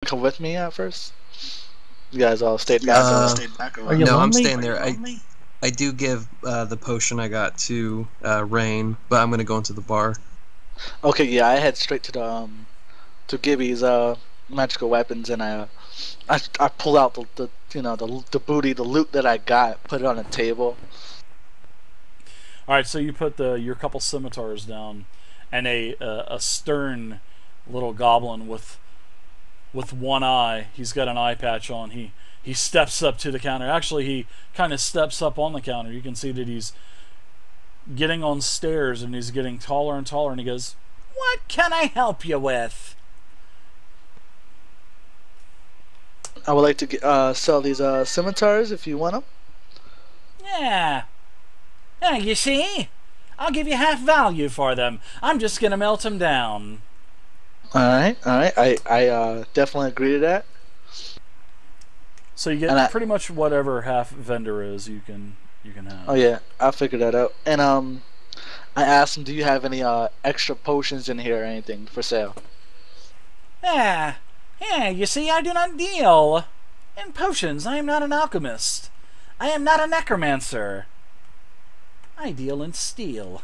come with me at first? You guys all stayed back. Are you No, lonely? I'm staying there. I do give the potion I got to Rain, but I'm gonna go into the bar. Okay, yeah, I head straight to the to Gibby's magical weapons, and I pull out the the booty, the loot that I got, put it on a table. All right, so you put your couple scimitars down, and a stern little goblin with one eye. He's got an eye patch on. He steps up to the counter. Actually, he kind of steps up on the counter. You can see that he's getting on stairs, and he's getting taller and taller. And he goes, "What can I help you with?" I would like to sell these scimitars if you want them. Yeah. Yeah, you see? I'll give you half value for them. I'm just going to melt them down. Alright. I definitely agree to that. So you get pretty much whatever half vendor is you can have. Oh yeah, I'll figure that out. And I asked him, do you have any extra potions in here or anything for sale? Yeah, you see, I do not deal in potions. I am not an alchemist. I am not a necromancer. I deal in steel.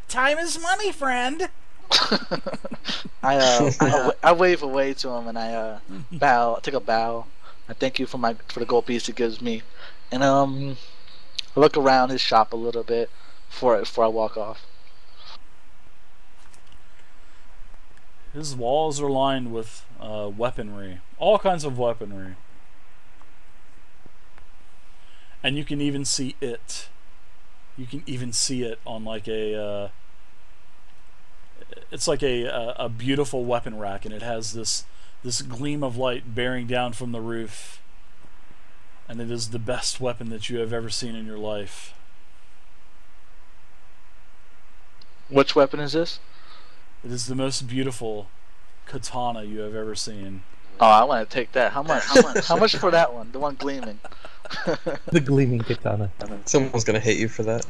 Time is money, friend. I wave away to him and I bow. I take a bow. I thank you for the gold piece he gives me, and I look around his shop a little bit before I walk off. His walls are lined with weaponry, all kinds of weaponry, and you can even see it. You can even see it on like a. It's like a beautiful weapon rack, and it has this gleam of light bearing down from the roof, and it is the best weapon that you have ever seen in your life. Which weapon is this? It is the most beautiful katana you have ever seen. Oh, I want to take that. How much? How much for that one? The one gleaming. The gleaming katana. Someone's gonna hate you for that.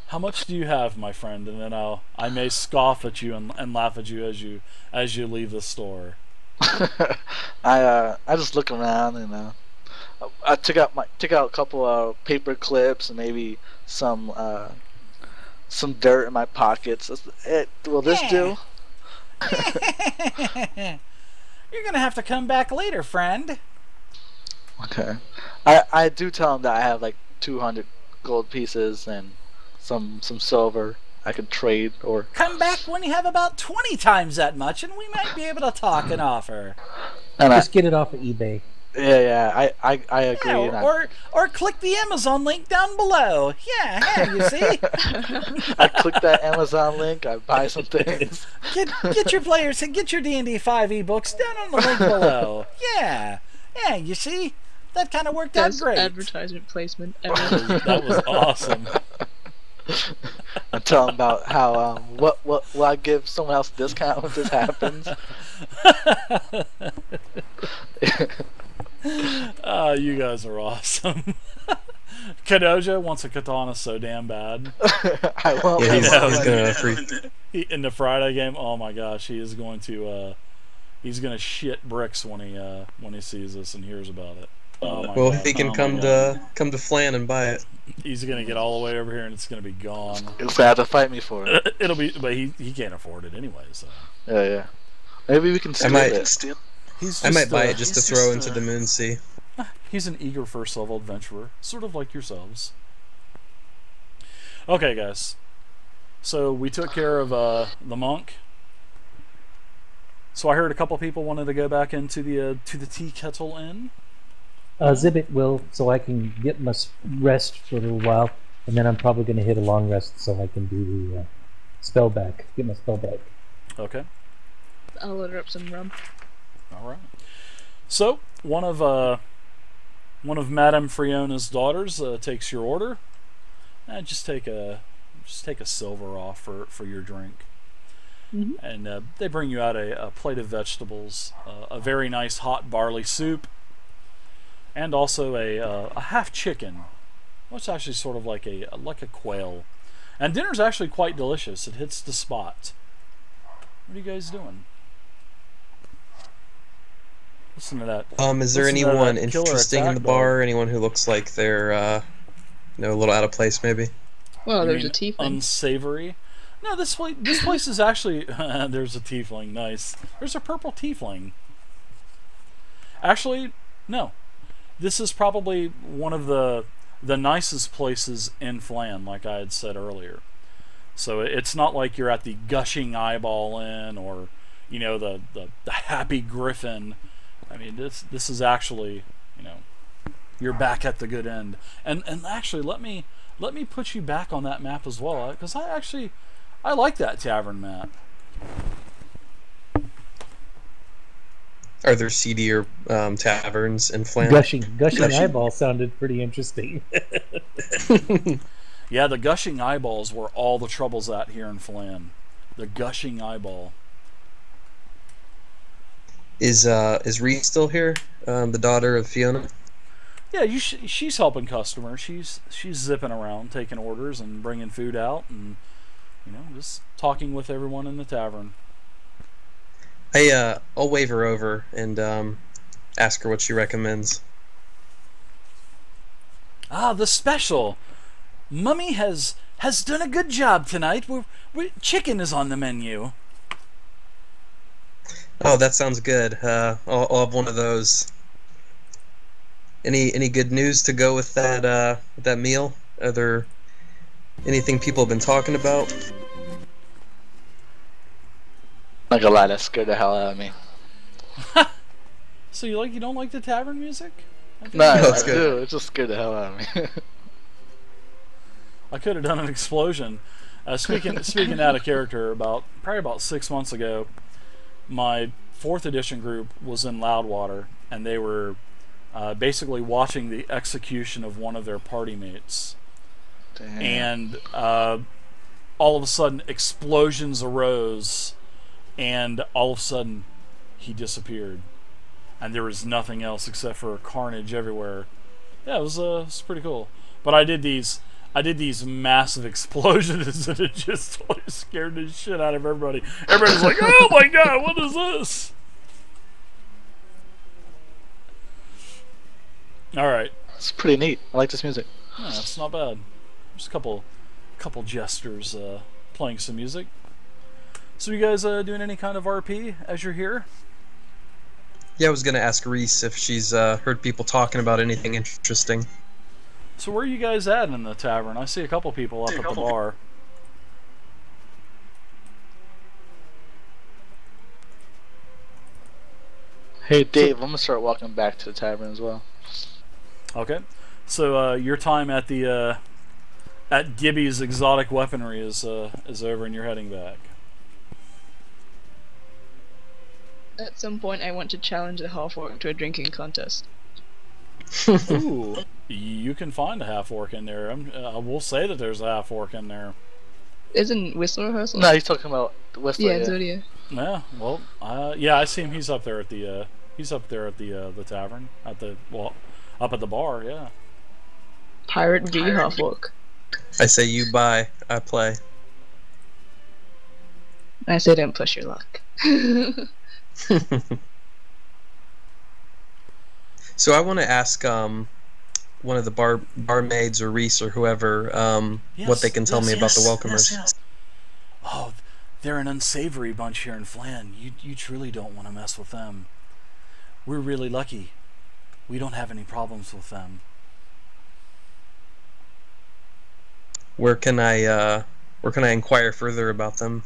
How much do you have, my friend? And then I may scoff at you and laugh at you as you leave the store. I just look around and I took out a couple of paper clips and maybe some dirt in my pockets. Will this do? You're gonna have to come back later, friend. Okay. I do tell him that I have like 200 gold pieces and some silver I could trade or. Come back when you have about 20 times that much, and we might be able to talk and offer. And just get it off of eBay. Yeah, I agree. Yeah, or click the Amazon link down below. Yeah, you see? I click that Amazon link, I buy some things. Get your players, get your D&D 5e books down on the link below. Yeah, you see? That kind of worked out great. Advertisement placement. That was awesome. I tell them about how what will I give someone else a discount if this happens? You guys are awesome. Kadoja wants a katana so damn bad. I won't. Yeah, he's gonna freak. In the Friday game, oh my gosh, he is going to he's gonna shit bricks when he sees us and hears about it. Oh my well, God. he can come to Phlan and buy it. He's gonna get all the way over here and it's gonna be gone. He'll have to fight me for it. It'll be, but he can't afford it anyway. So yeah. Maybe we can steal it. I might buy it just to throw into the Moonsea. He's an eager first level adventurer, sort of like yourselves. Okay, guys. So we took care of the monk. So I heard a couple people wanted to go back into the Tea Kettle Inn. Zibbit will, so I can get my rest for a little while, and then I'm probably going to hit a long rest so I can do the spell back. Get my spell back. Okay. I'll order up some rum. All right. So one of Madame Friona's daughters takes your order. Just take a silver off for your drink. Mm-hmm. And they bring you out a plate of vegetables, a very nice hot barley soup, and also a half chicken. Well, it's actually sort of like a quail. And dinner's actually quite delicious. It hits the spot. What are you guys doing? Listen to that. Is there Listen to anyone that killer interesting in attack the bar? dog. Anyone who looks like they're, a little out of place, maybe? Well, You there's mean a tiefling. unsavory? No, this place is actually. There's a tiefling. Nice. There's a purple tiefling. Actually, no. This is probably one of the nicest places in Phlan, like I had said earlier. So it's not like you're at the Gushing Eyeball Inn or, the Happy Griffin. I mean, this is actually, you're back at the good end. And actually, let me put you back on that map as well, because I like that tavern map. Are there seedier taverns in Phlan? Gushing eyeball sounded pretty interesting. Yeah, the Gushing Eyeballs were all the troubles at here in Phlan. The Gushing Eyeball. Is Reese still here? The daughter of Fiona? Yeah, she's helping customers. She's zipping around, taking orders and bringing food out, and just talking with everyone in the tavern. I'll wave her over and ask her what she recommends. Ah, the special. Mummy has done a good job tonight. Chicken is on the menu. Oh, that sounds good. I'll have one of those. Any good news to go with that meal? Are there anything people have been talking about? Not gonna lie, that scared the hell out of me. So you don't like the tavern music? No, it's I good. do. It just scared the hell out of me. I could have done an explosion. Speaking out of character, probably about 6 months ago, my 4th edition group was in Loudwater, and they were basically watching the execution of one of their party mates. Damn. And all of a sudden, explosions arose, and all of a sudden, he disappeared, and there was nothing else except for carnage everywhere. Yeah, it was pretty cool. But I did these massive explosions, and it just totally scared the shit out of everybody. Everybody's like, "Oh my god, what is this?" All right, It's pretty neat. I like this music. yeah, it's not bad. Just a couple jesters playing some music. So you guys doing any kind of RP as you're here? Yeah, I was gonna ask Reese if she's heard people talking about anything interesting. So where are you guys at in the tavern? I see a couple people up at the bar. Hey Dave, I'm gonna start walking back to the tavern as well. Okay. So your time at the at Gibby's exotic weaponry is over, and you're heading back. At some point, I want to challenge the half-orc to a drinking contest. Ooh, you can find a half orc in there. I will say that there's a half orc in there. Isn't Whistle rehearsal? No, he's talking about the Whistler. Yeah, Zodia. Yeah. Well, yeah, I see him. He's up there at the the tavern up at the bar. Yeah. Pirate v half-orc. I say you buy, I play. I say don't push your luck. So I want to ask one of the barmaids or Reese or whoever what they can tell me about the welcomers. Yes. Oh, they're an unsavory bunch here in Phlan. You truly don't want to mess with them. We're really lucky. We don't have any problems with them. Where can I inquire further about them?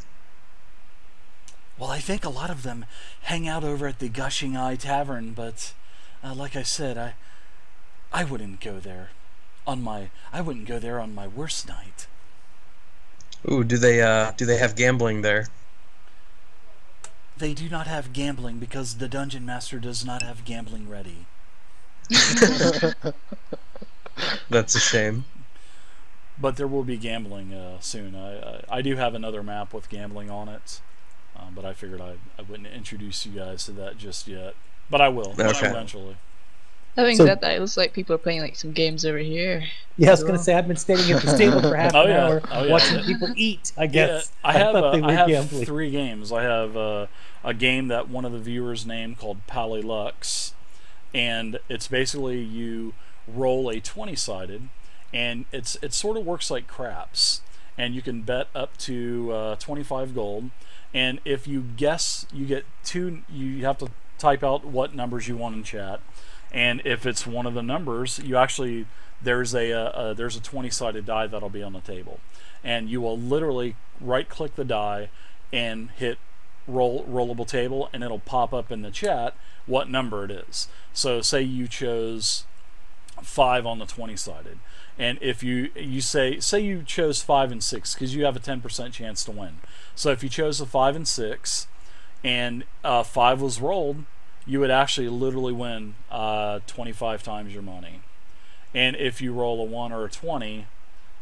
Well, I think a lot of them hang out over at the Gushing Eye Tavern, but like I said, I wouldn't go there on my worst night. Ooh, do they have gambling there? They do not have gambling because the dungeon master does not have gambling ready. That's a shame. But there will be gambling soon. I do have another map with gambling on it, but I figured I wouldn't introduce you guys to that just yet. But I will Okay. eventually. Having So- said that, it looks like people are playing like some games over here. Yeah, I was going to say I've been standing at this table for half Oh, an yeah. hour Oh, yeah. watching people eat. I guess I have thought they were I have gambling. 3 games. I have a game that one of the viewers named called Palilux, and it's basically you roll a 20-sided, and it sort of works like craps, and you can bet up to 25 gold, and if you guess, you get 2. You have to type out what numbers you want in chat, and if it's one of the numbers, you actually there's a 20-sided die that'll be on the table, and you will literally right-click the die and hit rollable table, and it'll pop up in the chat what number it is. So say you chose 5 on the 20-sided, and if you say you chose 5 and 6, because you have a 10% chance to win. So if you chose a 5 and 6, and 5 was rolled, you would actually literally win 25 times your money. And if you roll a 1 or a 20,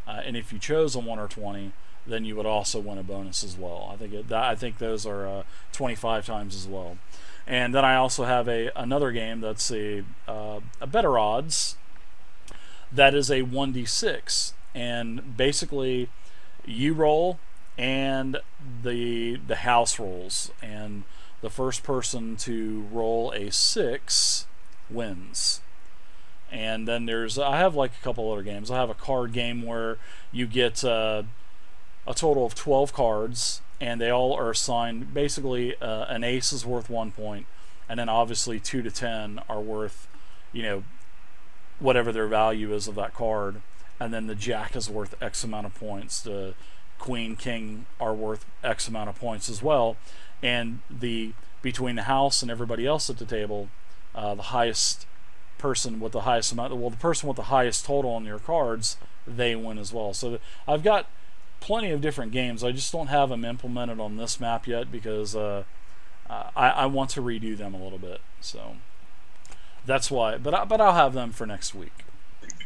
and if you chose a 1 or 20, then you would also win a bonus as well. I think those are 25 times as well. And then I also have another game that's a better odds. That is a 1d6, and basically you roll and the house rolls, and the first person to roll a 6 wins. And then I have like a couple other games. I have a card game where you get a total of 12 cards, and they all are assigned. Basically, an ace is worth 1 point, and then obviously 2 to 10 are worth, whatever their value is of that card, and then the jack is worth X amount of points. The queen, king are worth X amount of points as well, and between the house and everybody else at the table, the highest person with the highest amount, the person with the highest total on your cards, they win as well. So I've got plenty of different games. I just don't have them implemented on this map yet because I want to redo them a little bit. So that's why. But I'll have them for next week.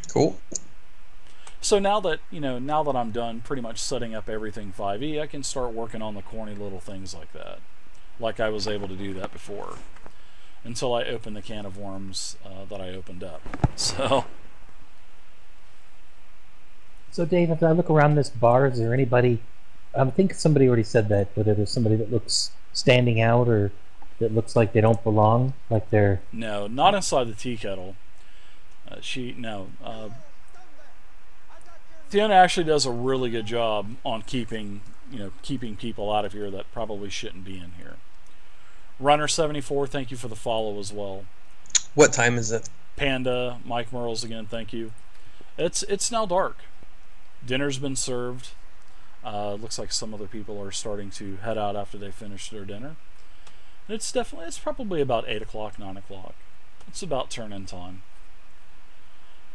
Cool. So now that I'm done pretty much setting up everything 5e, I can start working on the corny little things like that, like I was able to do that before, until I opened the can of worms that I opened up. So Dave, if I look around this bar, is there anybody? I think somebody already said that. Whether there's somebody that looks standing out or that looks like they don't belong, like they're No, not inside the tea kettle. Fiona actually does a really good job on keeping people out of here that probably shouldn't be in here. Runner74, thank you for the follow as well. What time is it? Panda, Mike Merles again, thank you. It's now dark. Dinner's been served. Looks like some other people are starting to head out after they finish their dinner. It's probably about 8 o'clock, 9 o'clock. It's about turn-in time.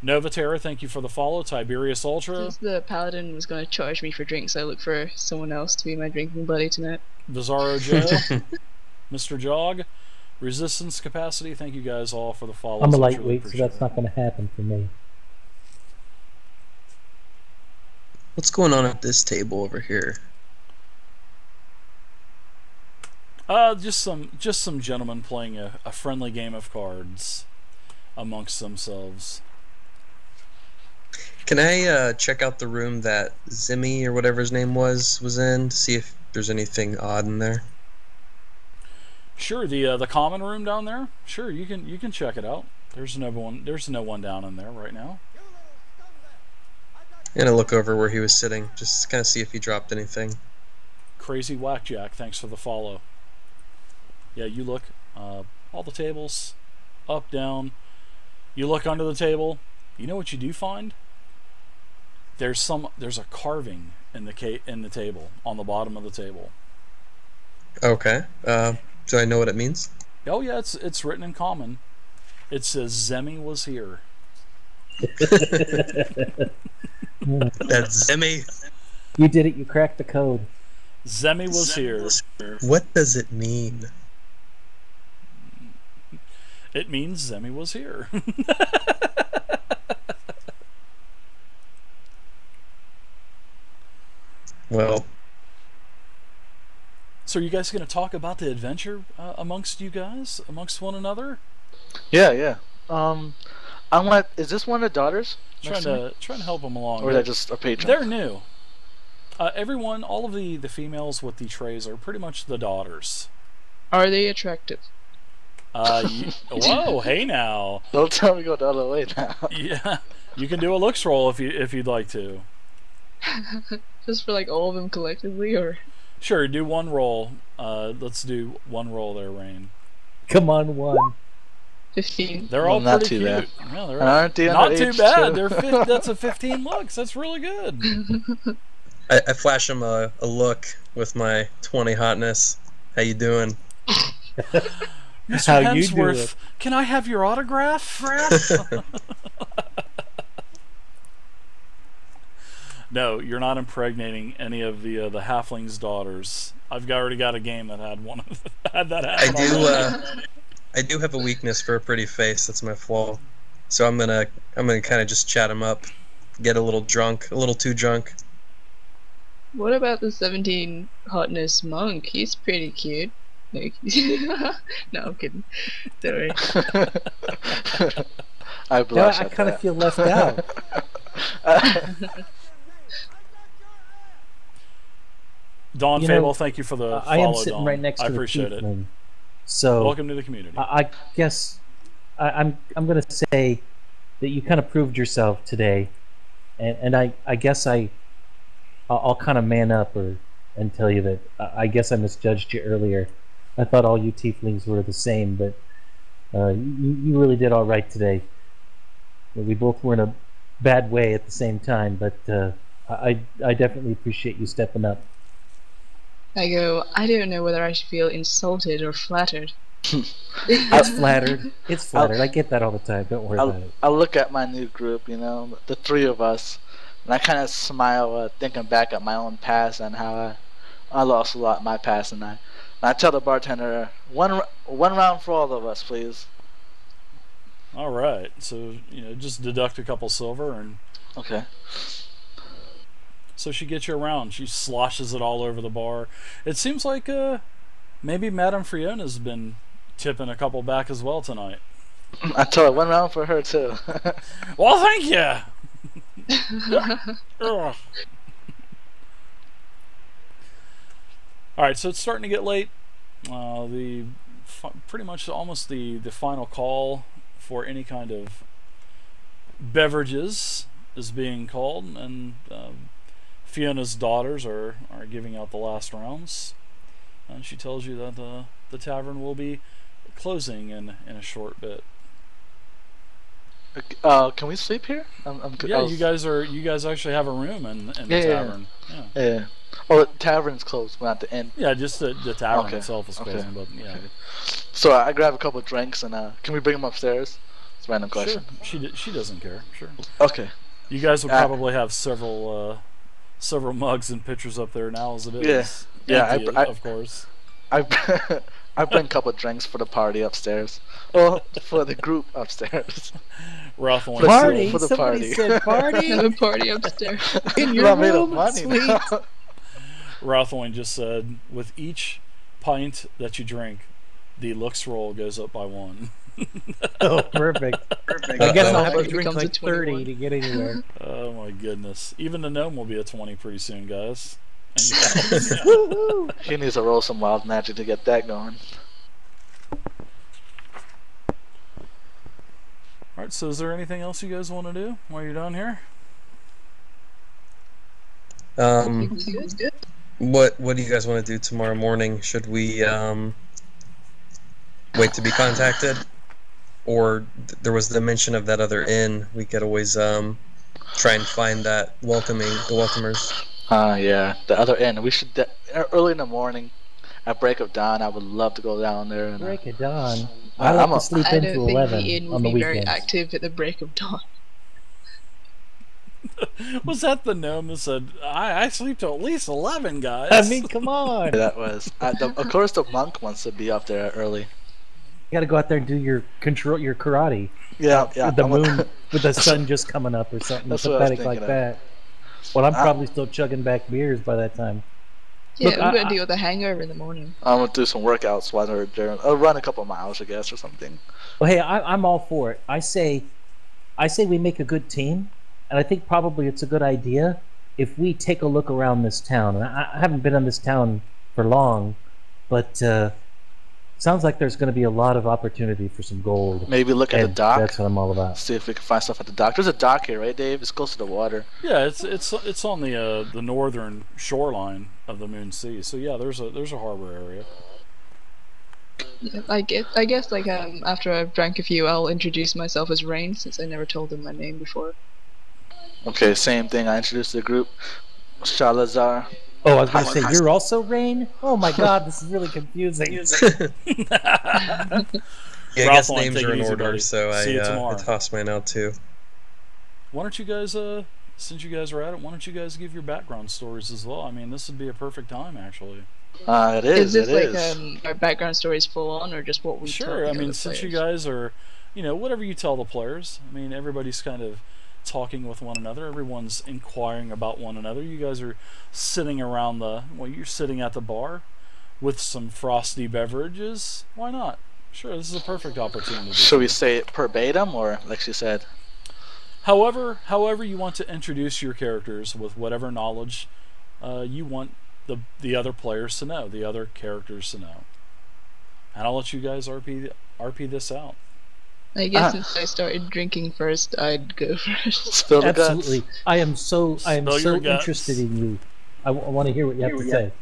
Novatera, thank you for the follow. Tiberius Ultra. Since the paladin was going to charge me for drinks, I look for someone else to be my drinking buddy tonight. Bizarro Joe. Mr. Jog. Resistance Capacity, thank you guys all for the follow. I'm a lightweight, so that's not going to happen for me. What's going on at this table over here? Just some gentlemen playing a friendly game of cards amongst themselves. Can I check out the room that Zemmi or whatever his name was in to see if there's anything odd in there? Sure, the common room down there. Sure, you can check it out. There's no one down in there right now. I'm gonna look over where he was sitting, just kind of see if he dropped anything. Crazy Whackjack, thanks for the follow. Yeah, you look all the tables, up, down. You look under the table. You know what you do find? There's a carving in the table, on the bottom of the table. Okay. Do I know what it means? Oh yeah, it's written in common. It says Zemmi was here. That's Zemmi. You did it. You cracked the code. Zemmi was here. What does it mean? It means Zemmi was here. Well, so are you guys going to talk about the adventure amongst you guys, amongst one another? Yeah. Um, I'm like, is this one of the daughters? Trying to help them along. Or is that just a patron? They're new. Everyone, all of the females with the trays are pretty much the daughters. Are they attractive? Whoa, hey now. Don't tell me to go the other way now. Yeah, you can do a looks roll if you'd like to. Just for like all of them collectively, or? Sure, do one roll. Let's do one roll there, Rain. Come on, one. 15. They're all not pretty too cute. bad. Yeah, they're Aren't they not too bad. underage, That's a 15 looks. That's really good. I flash him a look with my 20 hotness. How you doing? Mr. How you Hemsworth, can I have your autograph? No, you're not impregnating any of the halflings' daughters. Already got a game that had one of had that happen. I do have a weakness for a pretty face. That's my flaw. So I'm gonna kind of just chat him up, get a little drunk, a little too drunk. What about the 17 hotness monk? He's pretty cute. Like, no, I'm kidding. Sorry. I blush. I kind of feel left out. Dawn You Fable, know, thank you for the follow, I am sitting Dawn. right next to I the appreciate it. tiefling. So Welcome to the community. I guess I'm going to say that you kind of proved yourself today, and I guess I'll kind of man up and tell you that I guess I misjudged you earlier. I thought all you tieflings were the same, but you really did all right today. We both were in a bad way at the same time, but I definitely appreciate you stepping up. I don't know whether I should feel insulted or flattered. It's flattered. It's flattered. I get that all the time. Don't worry about it. I look at my new group, the three of us, and I kind of smile, thinking back at my own past and how I lost a lot in my past, and I tell the bartender, one round for all of us, please. All right, so just deduct a couple silver, and Okay. so she gets you around. She sloshes it all over the bar. It seems like maybe Madame Friona's been tipping a couple back as well tonight. I tell her one round for her too. Well, thank you. Ugh. All right, so it's starting to get late. Pretty much almost the final call for any kind of beverages is being called, and Fiona's daughters are giving out the last rounds. And she tells you that the tavern will be closing in a short bit. Can we sleep here? I'm good. Yeah, you guys actually have a room in the tavern. Yeah. Oh, the tavern's closed. We're at the end. Yeah, just the tavern Okay. itself is closing, but yeah. Okay. So I grab a couple of drinks and can we bring them upstairs? It's a random question. Sure. She doesn't care. Sure. Okay. You guys would probably have several mugs and pitchers up there now as it is. Yeah. Empty, of course. I bring a couple of drinks for the party upstairs. Well, for the group upstairs. Ralph only Party? For the Somebody party. said party? Have a party upstairs. In Well, I your made room? money Sweet. now. Rawthorne just said, with each pint that you drink, the looks roll goes up by 1. Oh, perfect. I guess I'll have to It drink becomes a like 30 21. to get anywhere. Oh my goodness. Even the gnome will be a 20 pretty soon, guys. And Woohoo! He needs to roll some wild magic to get that going. Alright, so is there anything else you guys want to do while you're down here? What do you guys want to do tomorrow morning? Should we wait to be contacted, or there was the mention of that other inn? We could always try and find the welcomers. Yeah, the other end. We should early in the morning, at break of dawn. I would love to go down there and Break of dawn. I I like I'm to a- sleep I into don't think 11 the inn will on the be very weekends. active at the break of dawn. Was that the gnome that said, I sleep till at least 11, guys? I mean, come on. You that was. Of course, the monk wants to be up there early. gotta go out there and do your karate. Yeah, With the I'm moon, with the sun just coming up or something That's what I was pathetic like thinking of. that. Well, I'm probably still chugging back beers by that time. Yeah, Look, we're gonna deal with a hangover in the morning. I'm gonna do some workouts while they're there. I'll run a couple miles, I guess, or something. well, hey, I'm all for it. I say we make a good team, and I think probably it's a good idea if we take a look around this town. And I haven't been in this town for long, but sounds like there's going to be a lot of opportunity for some gold. Maybe look at the And dock. that's what I'm all about. See if we can find stuff at the dock. There's a dock here, right, Dave? It's close to the water. Yeah, it's on the northern shoreline of the Moon Sea. So yeah, there's a harbor area. Yeah, I guess like after I've drank a few, I'll introduce myself as Rain since I never told them my name before. Okay, same thing. I introduced the group. Shalazar. Oh, I was going to say, you're also Rain? Oh my god, this is really confusing. Yeah, I guess Ralph, names take are it in easy, order, buddy. so See you I tomorrow. tossed mine out too. Why don't you guys, since you guys are at it, why don't you guys give your background stories as well? I mean, this would be a perfect time, actually. It is. Is this it like is. our background stories full on, or just what we tell Sure, the I mean, other since you players? guys are, whatever you tell the players. I mean, everybody's kind of talking with one another. Everyone's inquiring about one another. You guys are sitting around you're sitting at the bar with some frosty beverages. Why not? Sure, this is a perfect opportunity. Should we say it verbatim, or like she said? However you want to introduce your characters with whatever knowledge you want the other players to know, the other characters to know. And I'll let you guys RP this out. I guess since I started drinking first, I'd go first. Spill the Absolutely. guts. I am so Spill your guts. interested in you. I want to hear what you have to say.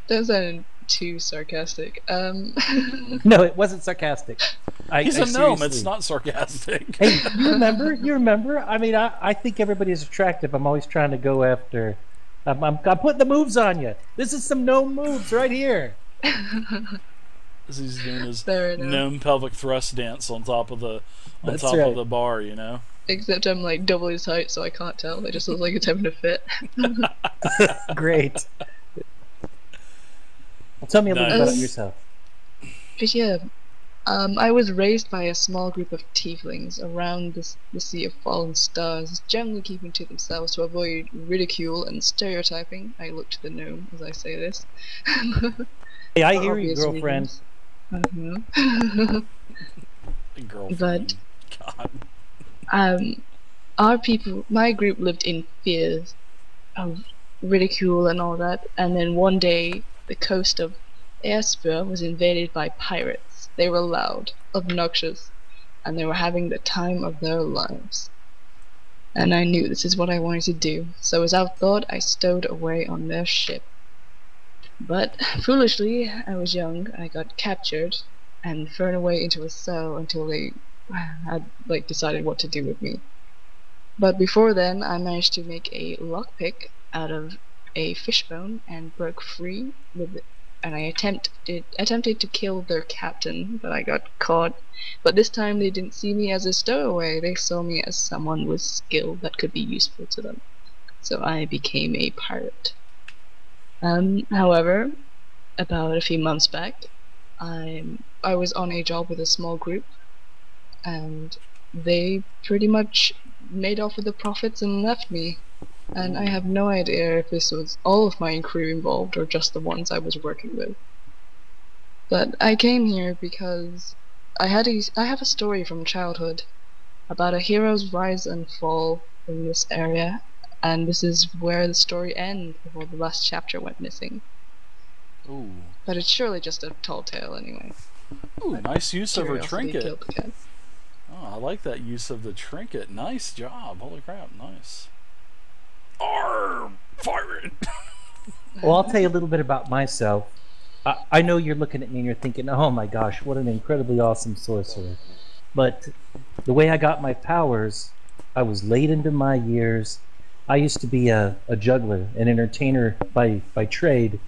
That sounded too sarcastic. No, it wasn't sarcastic. He's I a gnome, seriously- it's not sarcastic. Hey, you remember? You remember? I mean, I think everybody is attractive. I'm always trying to go after. I'm putting the moves on you. This is some gnome moves right here. He's doing his Fair enough. gnome pelvic thrust dance on top of the That's of right. the bar, you know. Except I'm like double his height, so I can't tell. It just looks like it's having a fit. Great. Well, tell me a little bit about Nice. yourself. But yeah, I was raised by a small group of tieflings around the Sea of Fallen Stars, generally keeping to themselves to avoid ridicule and stereotyping. I look to the gnome as I say this. Hey, I For hear you, obvious girlfriend. reasons. Girlfriend. God. Our people, my group lived in fears of ridicule and all that, and then one day the coast of Esper was invaded by pirates. They were loud, obnoxious, and they were having the time of their lives. And I knew this is what I wanted to do, so without thought I stowed away on their ship. But foolishly, I was young, I got captured and thrown away into a cell until they had decided what to do with me. But before then, I managed to make a lockpick out of a fishbone and broke free with it. And I attempted to kill their captain, but I got caught. But this time they didn't see me as a stowaway, they saw me as someone with skill that could be useful to them. So I became a pirate. However, about a few months back, I was on a job with a small group, and they pretty much made off with the profits and left me. And I have no idea if this was all of my crew involved or just the ones I was working with. But I came here because I have a story from childhood about a hero's rise and fall in this area, and this is where the story ends before the last chapter went missing. Ooh. But it's surely just a tall tale anyway. Ooh, nice use of her Curiosity trinket. killed the cat. Oh, I like that use of the trinket. Nice job. Holy crap, nice. Arr! Pirate! Well, I'll tell you a little bit about myself. I know you're looking at me and you're thinking, oh my gosh, what an incredibly awesome sorcerer. But the way I got my powers, I was late into my years. I used to be a juggler, an entertainer by trade.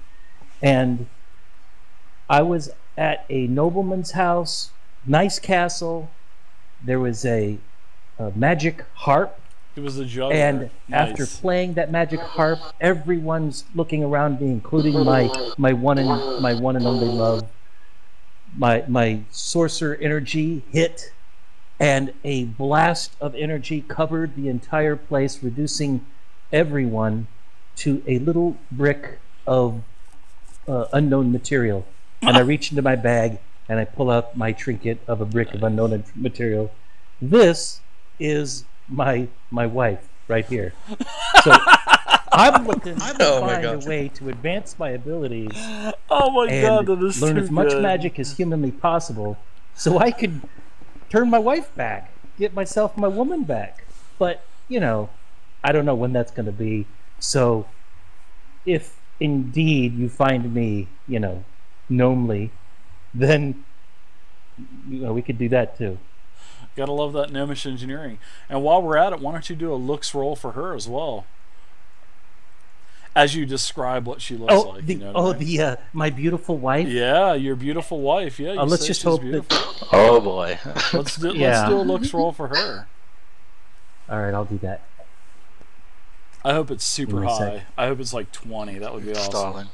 And I was at a nobleman's house, nice castle. There was a magic harp. It was a juggler. And after Nice. playing that magic harp, everyone's looking around me, including my one and only love. My sorcerer energy hit, and a blast of energy covered the entire place, reducing everyone to a little brick of unknown material, and I reach into my bag and I pull out my trinket of a brick of unknown material. This is my wife right here. So I'm looking to Oh my find a God. way to advance my abilities Oh my god, and that is learn too as much good. magic as humanly possible, so I could turn my wife back, get myself my woman back. But you know, I don't know when that's going to be. So if indeed you find me, you know, gnomely, then you know we could do that too. Gotta love that gnomish engineering. And while we're at it, why don't you do a looks roll for her as well? As you describe what she looks Oh, like. the You know what I mean? my beautiful wife. Yeah, your beautiful wife. Yeah, you Let's say just she's hope beautiful. that. Oh boy. Let's do Yeah. a looks roll for her. All right, I'll do that. I hope it's Give super me a sec. high. I hope it's like 20. That would be awesome. Stalling.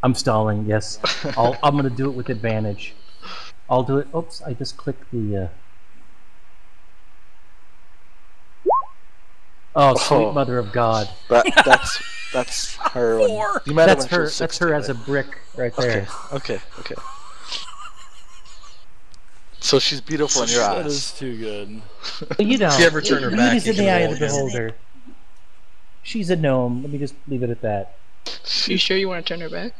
I'm stalling. Yes, I'm going to do it with advantage. I'll do it. Oops, I just clicked the. Oh, sweet Oh. mother of God! That's her. Four. You met That's her when she her. was That's 60, her as a right? brick right there. Okay. So she's beautiful in your That eyes. is too good. But you know, If you ever turn her back, beauty's you in the can eye roll of the again. beholder. She's a gnome. Let me just leave it at that. You sure you want to turn her back?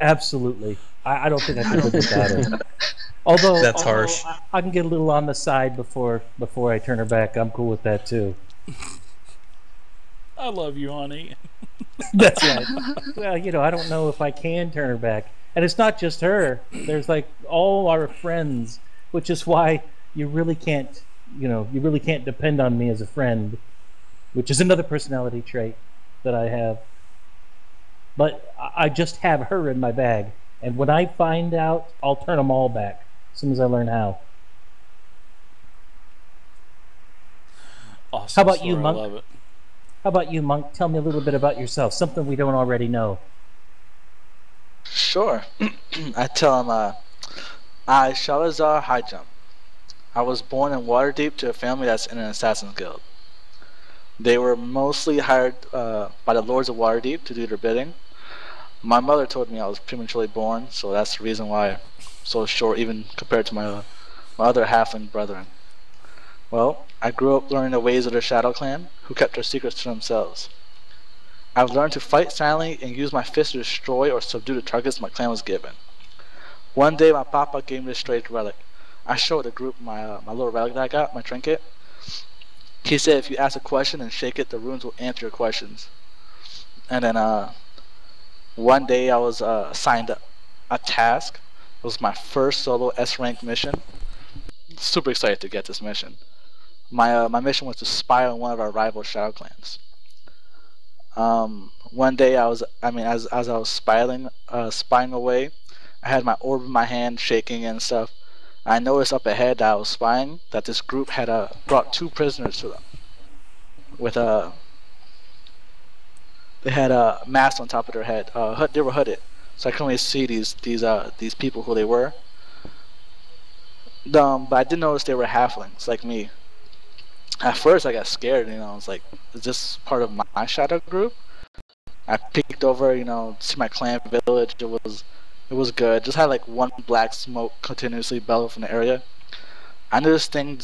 Absolutely. I don't think I could live without her. Although That's harsh. I can get a little on the side before I turn her back. I'm cool with that too. I love you, honey. That's right. Well, you know, I don't know if I can turn her back. And it's not just her. There's like all our friends, which is why you really can't depend on me as a friend, which is another personality trait that I have. But I just have her in my bag. And when I find out, I'll turn them all back as soon as I learn how. Awesome. How about story. you, Monk? I love it. How about you, Monk? Tell me a little bit about yourself, something we don't already know. Sure. I tell him, I, Shalazar High Jump. I was born in Waterdeep to a family that's in an assassin's guild. They were mostly hired by the lords of Waterdeep to do their bidding. My mother told me I was prematurely born, so that's the reason why I'm so short, even compared to my other halfling brethren. Well, I grew up learning the ways of the Shadow Clan, who kept their secrets to themselves. I've learned to fight silently and use my fists to destroy or subdue the targets my clan was given. One day, my papa gave me this strange relic. I showed the group my little relic that I got, my trinket. He said if you ask a question and shake it, the runes will answer your questions. And then one day I was assigned a task. It was my first solo S-rank mission. Super excited to get this mission. My mission was to spy on one of our rival shadow clans. One day as I was spying away, I had my orb in my hand shaking and stuff. I noticed up ahead that I was spying that this group had brought two prisoners to them with they had a mask on top of their head. They were hooded, so I couldn't really see these people who they were. But I did notice they were halflings like me. At first, I got scared. I was like, "Is this part of my shadow group?" I peeked over, to see my clan village. It was good. Just had like one black smoke continuously bellow from the area. I knew this thing